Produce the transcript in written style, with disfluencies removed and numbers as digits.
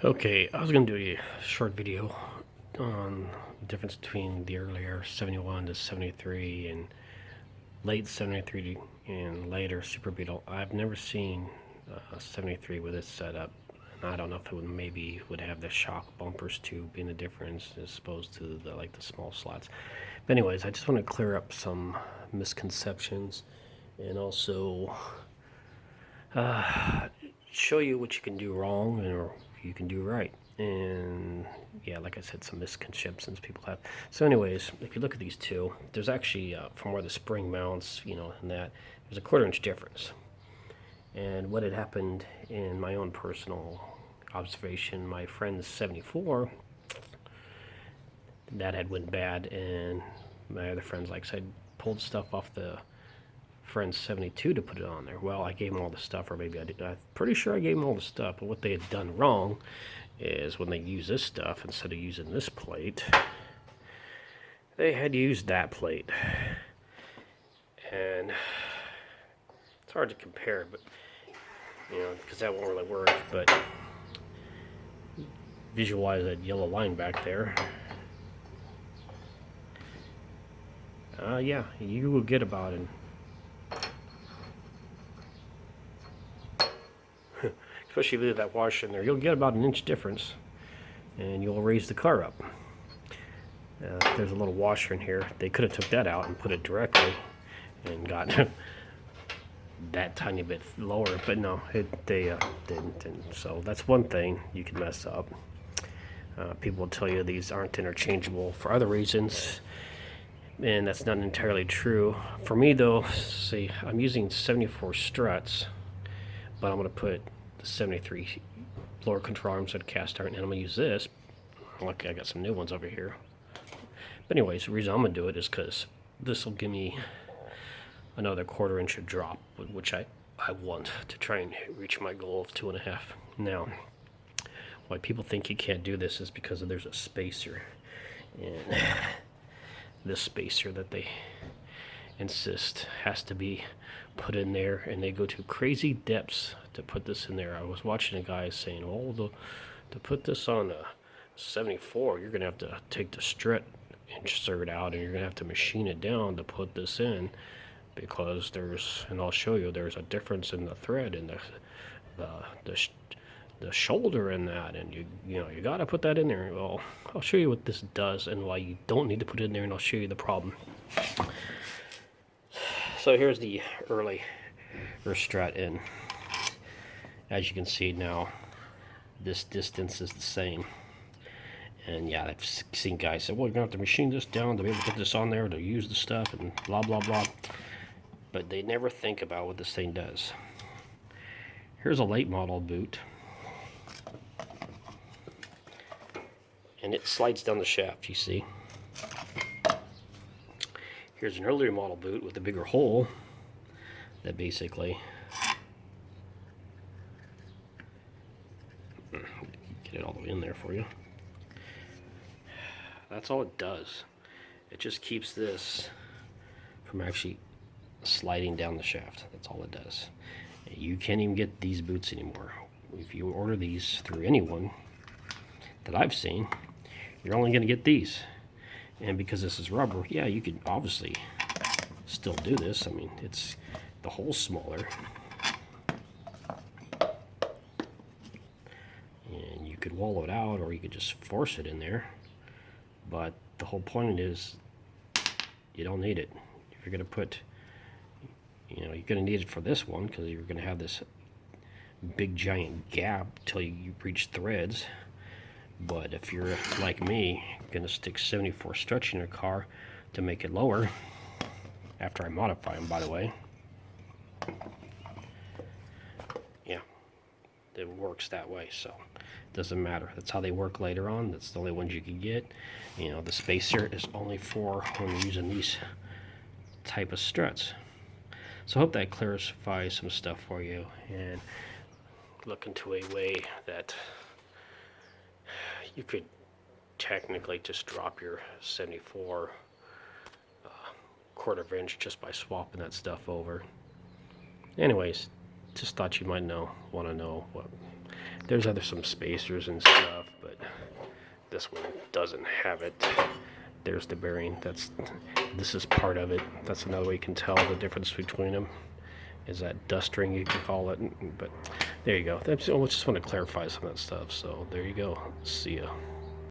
Okay, I was going to do a short video on the difference between the earlier 71 to 73 and late 73 and later Super Beetle. I've never seen a 73 with this setup. And I don't know if it would have the shock bumpers too, being the difference as opposed to the small slots. But anyways, I just want to clear up some misconceptions and also show you what you can do wrong or you can do right. And yeah, like I said, some misconceptions people have. So anyways, if you look at these two, there's actually from where the spring mounts, and that, there's a 1/4 inch difference. And what had happened in my own personal observation, my friend's 74, that had went bad, and my other friends, like I said, pulled stuff off the friend's 72 to put it on there. Well, I gave them all the stuff, or maybe I did. I'm pretty sure I gave them all the stuff, but what they had done wrong is when they use this stuff, instead of using this plate, they had used that plate. And it's hard to compare, but because that won't really work. But visualize that yellow line back there. Yeah, you will get about an especially if you leave that washer in there, you'll get about an inch difference, and you'll raise the car up. There's a little washer in here. They could have took that out and put it directly and got that tiny bit lower, but no, they didn't. And so that's one thing you can mess up. People will tell you these aren't interchangeable for other reasons, and that's not entirely true. For me though, see, I'm using 74 struts, but I'm going to put the 73 blower control arms at cast iron, and I'm going to use this. Luckily I got some new ones over here. But anyways, the reason I'm going to do it is because this will give me another 1/4 inch of drop, which I want to try and reach my goal of 2.5. Now, why people think you can't do this is because there's a spacer, and this spacer that they insist has to be put in there, and they go to crazy depths to put this in there. I was watching a guy saying, "Oh, to put this on a 74, you're gonna have to take the strut insert out, and you're gonna have to machine it down to put this in, because there's," and I'll show you, there's a difference in the thread and the shoulder in that, and you gotta put that in there. Well, I'll show you what this does and why you don't need to put it in there, and I'll show you the problem. So here's the early strut in. As you can see now, this distance is the same. And yeah, I've seen guys say, well, you're going to have to machine this down to be able to put this on there to use the stuff and blah, blah, blah. But they never think about what this thing does. Here's a late model boot. And it slides down the shaft, you see. Here's an earlier model boot with a bigger hole that basically get it all the way in there for you. That's all it does. It just keeps this from actually sliding down the shaft. That's all it does. You can't even get these boots anymore. If you order these through anyone that I've seen, you're only going to get these. And because this is rubber, yeah, you could obviously still do this. I mean, it's the hole's smaller, and you could wallow it out, or you could just force it in there. But the whole point is, you don't need it. If you're going to put, you're going to need it for this one, because you're going to have this big giant gap till you reach threads. But if you're like me, going to stick 74 struts in your car to make it lower, after I modify them, by the way, yeah, it works that way. So it doesn't matter. That's how they work later on. That's the only ones you can get. The spacer is only for when you're using these type of struts. So I hope that clarifies some stuff for you, and look into a way that you could technically just drop your 74 1/4 inch just by swapping that stuff over. Anyways, just thought you might want to know what There's some spacers and stuff, but this one doesn't have it. There's the bearing. This is part of it. That's another way you can tell the difference between them. Is that dust ring, you can call it. But there you go. I just want to clarify some of that stuff. So there you go. See ya.